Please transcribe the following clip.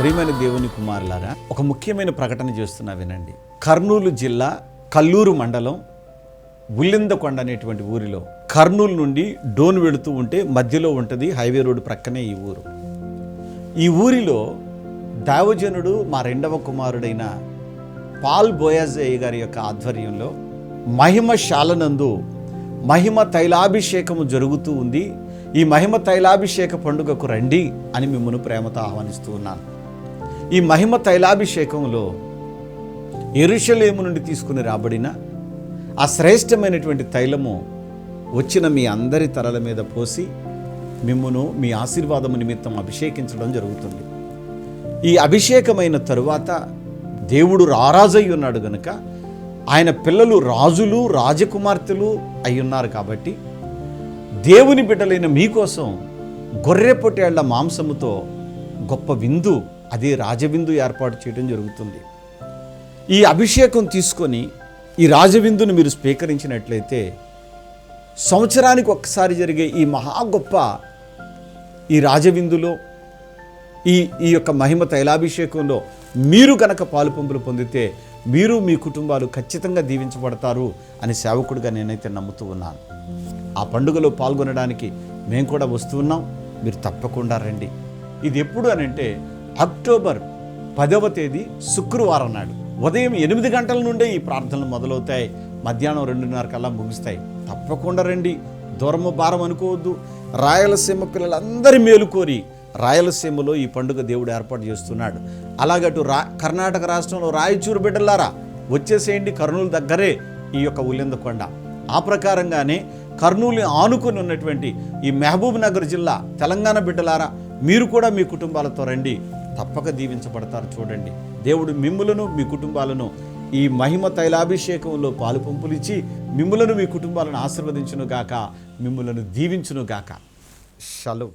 ప్రియమైన దేవుని కుమారులారా, ఒక ముఖ్యమైన ప్రకటన చేస్తున్నా వినండి. కర్నూలు జిల్లా కల్లూరు మండలం ఉల్లిందకొండ అనేటువంటి ఊరిలో, కర్నూలు నుండి డోన్ వెళుతూ ఉంటే మధ్యలో ఉంటుంది, హైవే రోడ్డు ప్రక్కనే ఈ ఊరు. ఈ ఊరిలో దైవజనుడు మా రెండవ కుమారుడైన పాల్ బోయాజయ్య గారి యొక్క ఆధ్వర్యంలో మహిమ శాలనందు మహిమ తైలాభిషేకము జరుగుతూ ఉంది. ఈ మహిమ తైలాభిషేక పండుగకు రండి అని మిమ్మల్ని ప్రేమతో ఆహ్వానిస్తూ ఉన్నాను. ఈ మహిమ తైలాభిషేకంలో యెరూషలేము నుండి తీసుకుని రాబడిన ఆ శ్రేష్టమైనటువంటి తైలము వచ్చిన మీ అందరి తలల మీద పోసి మిమ్మును మీ ఆశీర్వాదము నిమిత్తం అభిషేకించడం జరుగుతుంది. ఈ అభిషేకమైన తరువాత దేవుడు రారాజై ఉన్నాడు గనుక ఆయన పిల్లలు రాజులు రాజకుమార్తెలు అయ్యున్నారు కాబట్టి దేవుని బిడ్డలైన మీకోసం గొర్రె పొట్టేళ్ల మాంసముతో గొప్ప విందు, అదే రాజవిందు ఏర్పాటు చేయడం జరుగుతుంది. ఈ అభిషేకం తీసుకొని ఈ రాజవిందును మీరు స్వీకరించినట్లయితే సంవత్సరానికి ఒక్కసారి జరిగే ఈ మహా గొప్ప ఈ రాజవిందులో ఈ యొక్క మహిమ తైలాభిషేకంలో మీరు గనక పాలుపంపులు పొందితే మీరు మీ కుటుంబాలు ఖచ్చితంగా దీవించబడతారు అని సేవకుడిగా నేనైతే నమ్ముతూ ఉన్నాను. ఆ పండుగలో పాల్గొనడానికి మేము కూడా వస్తూ ఉన్నాం. మీరు తప్పకుండా రండి. ఇది ఎప్పుడు అనంటే అక్టోబర్ 10వ తేదీ శుక్రవారం నాడు ఉదయం 8 గంటల నుండే ఈ ప్రార్థనలు మొదలవుతాయి. మధ్యాహ్నం 2:30 కల్లా ముగుస్తాయి. తప్పకుండా రండి. దూరము భారం అనుకోవద్దు. రాయలసీమ పిల్లలందరి మేలు కోరి రాయలసీమలో ఈ పండుగ దేవుడు ఏర్పాటు చేస్తున్నాడు. అలాగటు కర్ణాటక రాష్ట్రంలో రాయచూరు బిడ్డలారా వచ్చేసేయండి. కర్నూలు దగ్గరే ఈ యొక్క ఉల్లిందకొండ. ఆ ప్రకారంగానే కర్నూలు ఆనుకొని ఉన్నటువంటి ఈ మహబూబ్ నగర్ జిల్లా తెలంగాణ బిడ్డలారా మీరు కూడా మీ కుటుంబాలతో రండి. తప్పక దీవించబడతారు. చూడండి, దేవుడు మిమ్ములను మీ కుటుంబాలను ఈ మహిమ తైలాభిషేకంలో పాలు పంపులిచ్చి మిమ్ములను మీ కుటుంబాలను ఆశీర్వదించును గాక, మిమ్ములను దీవించును గాక. షలో.